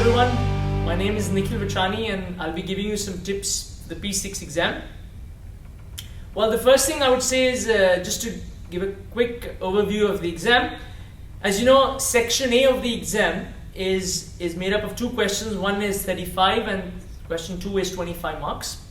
everyone, my name is Nikhil Vachani and I'll be giving you some tips for the P6 exam. Well, the first thing I would say is just to give a quick overview of the exam. As you know, section A of the exam is made up of two questions. One is 35 and question 2 is 25 marks.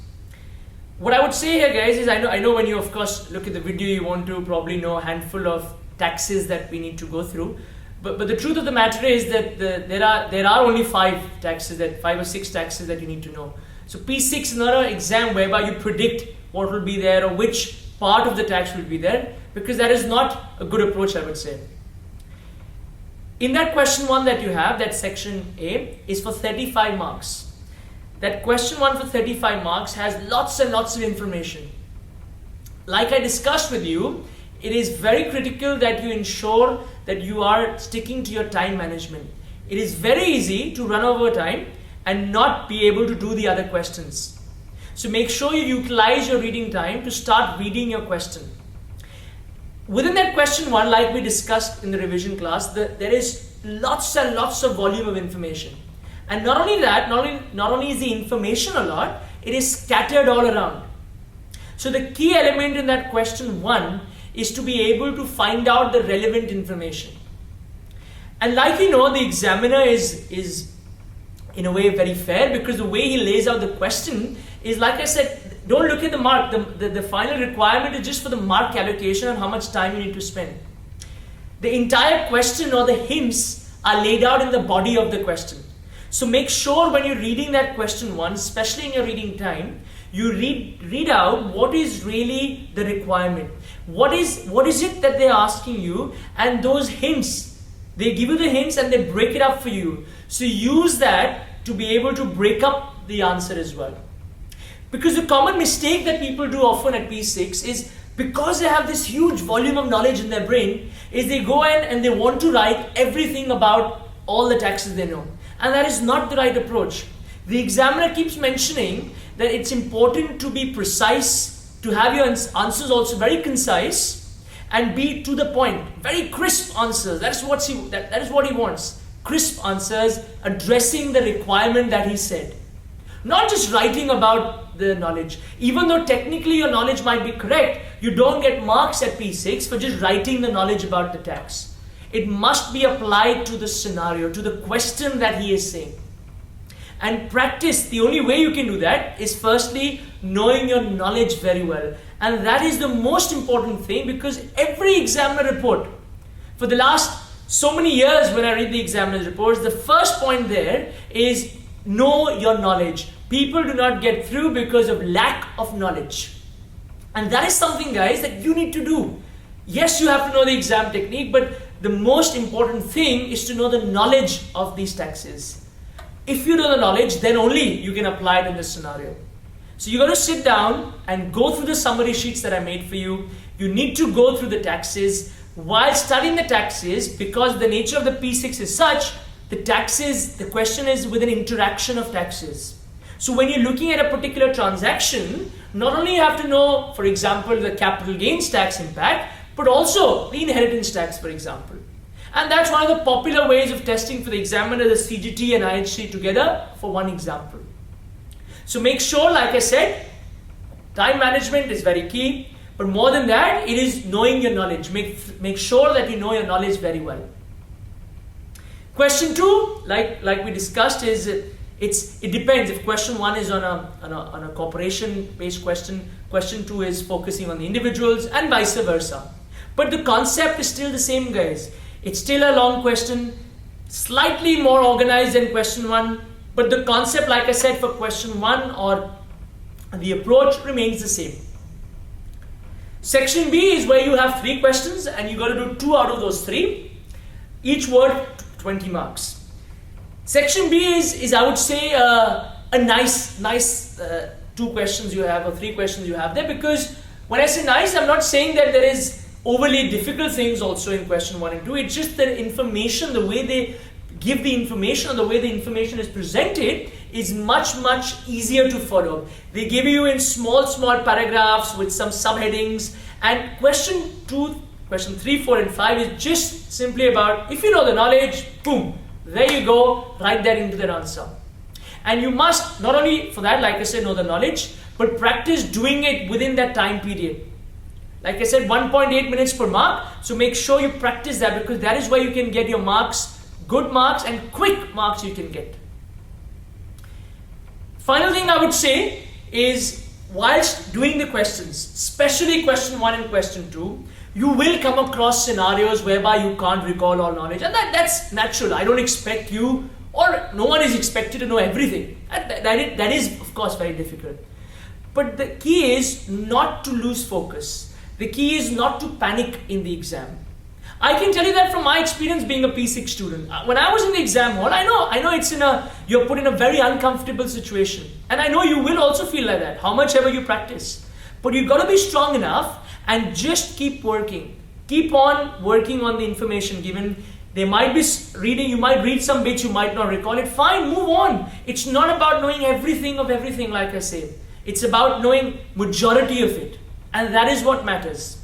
What I would say here, guys, is I know when you of course look at the video, you want to probably know a handful of taxes that we need to go through. But the truth of the matter is that there are only 5 or 6 taxes that you need to know. So P6 is not an exam whereby you predict what will be there or which part of the tax will be there, because that is not a good approach, I would say. In that question 1 that you have, that section A, is for 35 marks. That question 1 for 35 marks has lots and lots of information. Like I discussed with you, it is very critical that you ensure that you are sticking to your time management. It is very easy to run over time and not be able to do the other questions. So make sure you utilize your reading time to start reading your question. Within that question 1, like we discussed in the revision class, there is lots and lots of volume of information. And not only that, not only is the information a lot, it is scattered all around. So the key element in that question 1 is to be able to find out the relevant information. And like you know, the examiner is in a way very fair, because the way he lays out the question is, like I said, don't look at the mark. The final requirement is just for the mark allocation and how much time you need to spend. The entire question or the hints are laid out in the body of the question. So make sure when you're reading that question 1, especially in your reading time, you read out what is really the requirement. What is it that they're asking you, and those hints, they give you the hints and they break it up for you. So use that to be able to break up the answer as well. Because the common mistake that people do often at P6 is, because they have this huge volume of knowledge in their brain, is they go in and they want to write everything about all the taxes they know. And that is not the right approach. The examiner keeps mentioning that it's important to be precise, to have your answers also very concise and be to the point, very crisp answers. That is what he wants. Crisp answers addressing the requirement that he said. Not just writing about the knowledge. Even though technically your knowledge might be correct, you don't get marks at P6 for just writing the knowledge about the tax. It must be applied to the scenario, to the question that he is saying. And practice, the only way you can do that is firstly knowing your knowledge very well. And that is the most important thing, because every examiner report, for the last so many years when I read the examiner's reports, the first point there is know your knowledge. People do not get through because of lack of knowledge. And that is something, guys, that you need to do. Yes, you have to know the exam technique, but the most important thing is to know the knowledge of these taxes. If you know the knowledge, then only you can apply it in this scenario. So you got to sit down and go through the summary sheets that I made for you. You need to go through the taxes. While studying the taxes, because the nature of the P6 is such, the question is with an interaction of taxes. So when you're looking at a particular transaction, not only you have to know, for example, the capital gains tax impact, but also the inheritance tax, for example. And that's one of the popular ways of testing for the examiner, the CGT and IHC together for one example. So make sure, like I said, time management is very key. But more than that, it is knowing your knowledge. Make sure that you know your knowledge very well. Question 2, like we discussed, is it depends. If question 1 is on a corporation-based question, question 2 is focusing on the individuals, and vice versa. But the concept is still the same, guys. It's still a long question, slightly more organized than question 1, but the concept, like I said, for question 1 or the approach remains the same. Section B is where you have 3 questions and you got to do 2 out of those 3. Each word 20 marks. Section B is I would say a nice 2 questions you have or 3 questions you have there, because when I say nice, I'm not saying that there is overly difficult things also in question 1 and 2. It's just that information, the way they give the information or the way the information is presented is much easier to follow. They give you in small paragraphs with some subheadings, and question 2, question 3, 4 and 5 is just simply about, if you know the knowledge, boom, There you go, write that into the answer. And you must, not only for that, like I said, know the knowledge, but practice doing it within that time period. Like I said, 1.8 minutes per mark. So make sure you practice that, because that is where you can get your marks, good marks and quick marks you can get. Final thing I would say is, whilst doing the questions, especially question 1 and question 2, you will come across scenarios whereby you can't recall all knowledge. And that's natural. I don't expect you, or no one is expected to know everything. That is, of course, very difficult. But the key is not to lose focus. The key is not to panic in the exam. I can tell you that from my experience being a P6 student. When I was in the exam hall, I know you're put in a very uncomfortable situation. And I know you will also feel like that, how much ever you practice. But you've got to be strong enough and just keep working. Keep on working on the information given. They might be reading, you might read some bits, you might not recall it. Fine, move on. It's not about knowing everything of everything, like I say. It's about knowing majority of it. And that is what matters.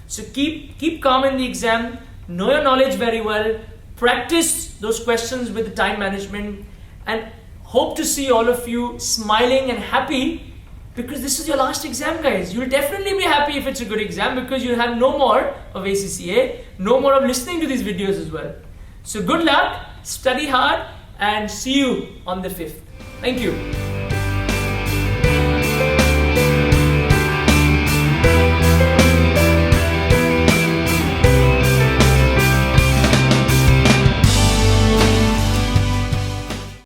So keep calm in the exam, know your knowledge very well, practice those questions with the time management, and hope to see all of you smiling and happy, because this is your last exam, guys. You'll definitely be happy if it's a good exam, because you'll have no more of ACCA, no more of listening to these videos as well. So good luck, study hard, and see you on the 5th. Thank you.